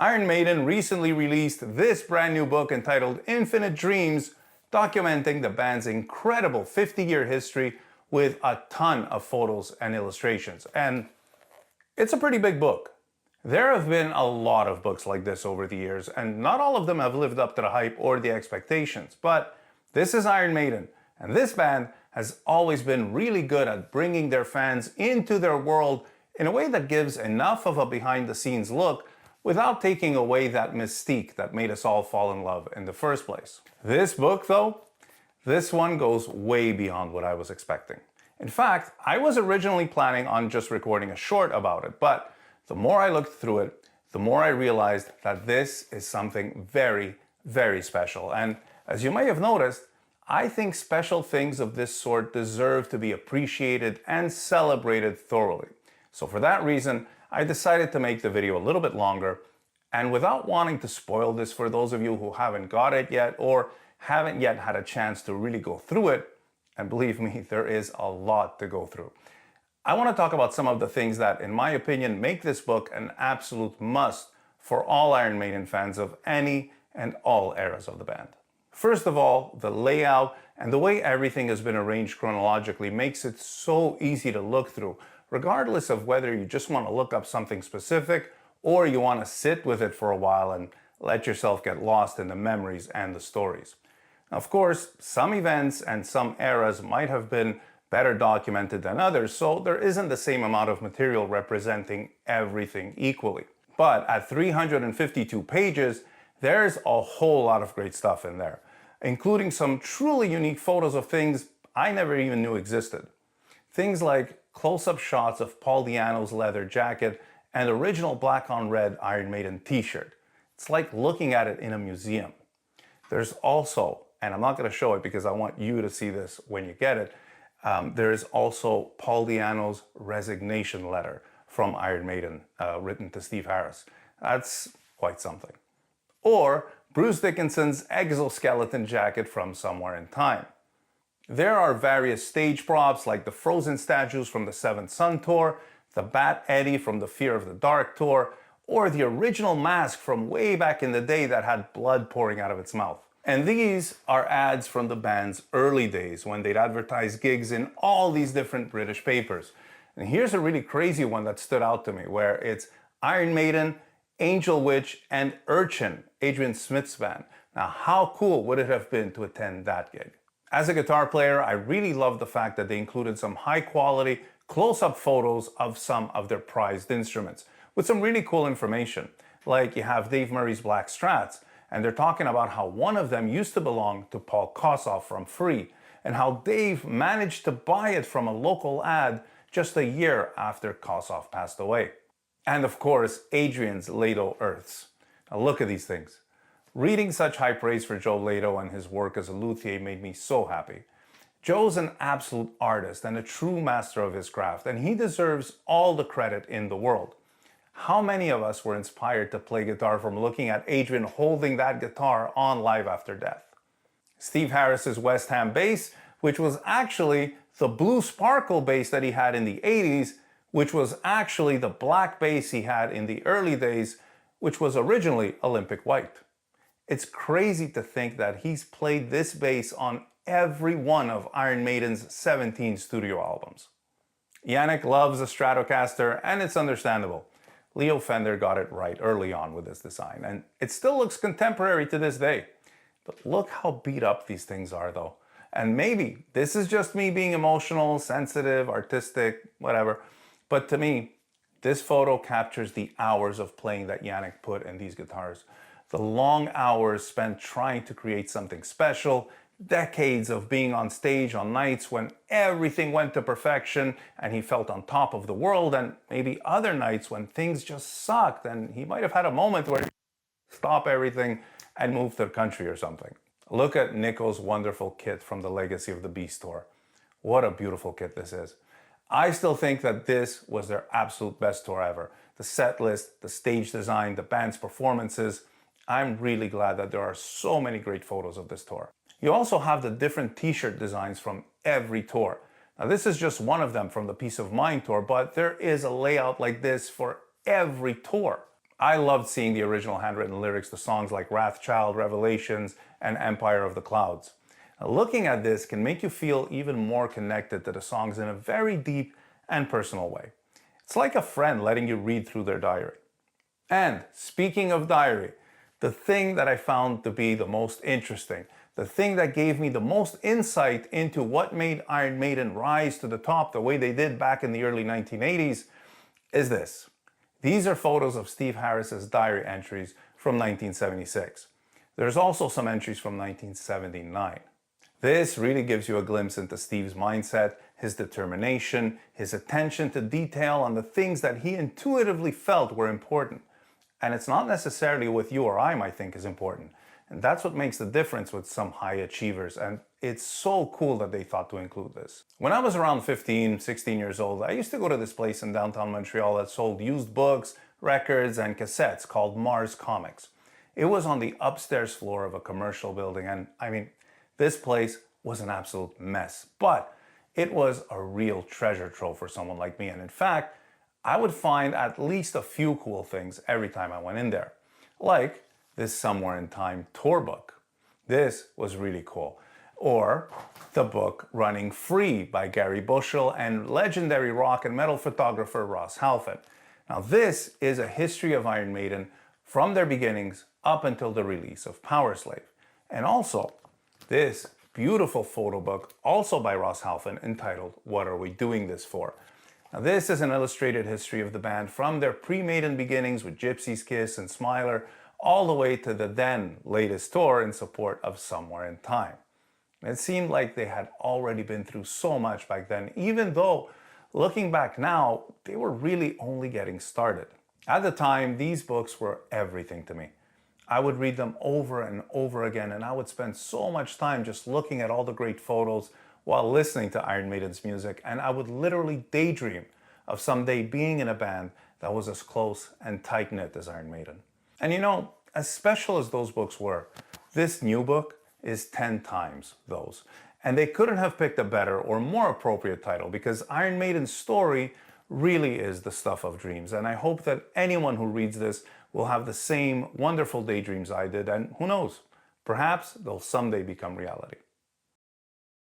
Iron Maiden recently released this brand new book entitled Infinite Dreams, documenting the band's incredible 50-year history with a ton of photos and illustrations. And it's a pretty big book. There have been a lot of books like this over the years, and not all of them have lived up to the hype or the expectations. But this is Iron Maiden, and this band has always been really good at bringing their fans into their world in a way that gives enough of a behind-the-scenes look without taking away that mystique that made us all fall in love in the first place. This book, though, this one goes way beyond what I was expecting. In fact, I was originally planning on just recording a short about it, but the more I looked through it, the more I realized that this is something very, very special. And as you may have noticed, I think special things of this sort deserve to be appreciated and celebrated thoroughly. So for that reason, I decided to make the video a little bit longer, and without wanting to spoil this for those of you who haven't got it yet or haven't yet had a chance to really go through it, and believe me, there is a lot to go through. I want to talk about some of the things that, in my opinion, make this book an absolute must for all Iron Maiden fans of any and all eras of the band. First of all, the layout and the way everything has been arranged chronologically makes it so easy to look through, regardless of whether you just want to look up something specific or you want to sit with it for a while and let yourself get lost in the memories and the stories. Now, of course, some events and some eras might have been better documented than others, so there isn't the same amount of material representing everything equally. But at 352 pages, there's a whole lot of great stuff in there, including some truly unique photos of things I never even knew existed. Things like close-up shots of Paul Di'Anno's leather jacket and original black on red Iron Maiden t-shirt. It's like looking at it in a museum. There's also, and I'm not going to show it because I want you to see this when you get it, there is also Paul Di'Anno's resignation letter from Iron Maiden, written to Steve Harris. That's quite something. Or Bruce Dickinson's exoskeleton jacket from Somewhere in Time. There are various stage props like the frozen statues from the Seventh Son tour, the Bat Eddie from the Fear of the Dark tour, or the original mask from way back in the day that had blood pouring out of its mouth. And these are ads from the band's early days when they'd advertise gigs in all these different British papers. And here's a really crazy one that stood out to me, where it's Iron Maiden, Angel Witch, and Urchin, Adrian Smith's band. Now, how cool would it have been to attend that gig? As a guitar player, I really love the fact that they included some high-quality, close-up photos of some of their prized instruments, with some really cool information. Like you have Dave Murray's Black Strats, and they're talking about how one of them used to belong to Paul Kossoff from Free, and how Dave managed to buy it from a local ad just a year after Kossoff passed away. And of course, Adrian's Lado Earths. Now look at these things. Reading such high praise for Joe Lado and his work as a luthier made me so happy. Joe's an absolute artist and a true master of his craft, and he deserves all the credit in the world. How many of us were inspired to play guitar from looking at Adrian holding that guitar on Live After Death? Steve Harris's West Ham bass, which was actually the blue sparkle bass that he had in the 80s, which was actually the black bass he had in the early days, which was originally Olympic white. It's crazy to think that he's played this bass on every one of Iron Maiden's 17 studio albums. Yannick loves a Stratocaster, and it's understandable. Leo Fender got it right early on with this design, and it still looks contemporary to this day. But look how beat up these things are though. And maybe this is just me being emotional, sensitive, artistic, whatever, but to me, this photo captures the hours of playing that Yannick put in these guitars. The long hours spent trying to create something special, decades of being on stage on nights when everything went to perfection and he felt on top of the world, and maybe other nights when things just sucked and he might have had a moment where he stop everything and move to the country or something. Look at Nico's wonderful kit from the Legacy of the Beast tour. What a beautiful kit this is. I still think that this was their absolute best tour ever. The set list, the stage design, the band's performances. I'm really glad that there are so many great photos of this tour. You also have the different t-shirt designs from every tour. Now this is just one of them from the Peace of Mind tour, but there is a layout like this for every tour. I loved seeing the original handwritten lyrics to songs like Wrathchild, Revelations, and Empire of the Clouds. Now, looking at this can make you feel even more connected to the songs in a very deep and personal way. It's like a friend letting you read through their diary. And speaking of diary, the thing that I found to be the most interesting, the thing that gave me the most insight into what made Iron Maiden rise to the top the way they did back in the early 1980s is this. These are photos of Steve Harris's diary entries from 1976. There's also some entries from 1979. This really gives you a glimpse into Steve's mindset, his determination, his attention to detail on the things that he intuitively felt were important. And it's not necessarily what you or I might think is important. And that's what makes the difference with some high achievers. And it's so cool that they thought to include this. When I was around 15, 16 years old, I used to go to this place in downtown Montreal that sold used books, records, and cassettes called Mars Comics. It was on the upstairs floor of a commercial building. And I mean, this place was an absolute mess, but it was a real treasure trove for someone like me. And in fact, I would find at least a few cool things every time I went in there. Like this Somewhere in Time tour book. This was really cool. Or the book Running Free by Gary Bushell and legendary rock and metal photographer Ross Halfin. Now this is a history of Iron Maiden from their beginnings up until the release of Power Slave. And also this beautiful photo book, also by Ross Halfin, entitled What Are We Doing This For? Now this is an illustrated history of the band from their pre-Maiden beginnings with Gypsy's Kiss and Smiler, all the way to the then latest tour in support of Somewhere in Time. It seemed like they had already been through so much back then, even though, looking back now, they were really only getting started. At the time, these books were everything to me. I would read them over and over again, and I would spend so much time just looking at all the great photos while listening to Iron Maiden's music, and I would literally daydream of someday being in a band that was as close and tight-knit as Iron Maiden. And you know, as special as those books were, this new book is 10 times those. And they couldn't have picked a better or more appropriate title, because Iron Maiden's story really is the stuff of dreams. And I hope that anyone who reads this will have the same wonderful daydreams I did, and who knows, perhaps they'll someday become reality.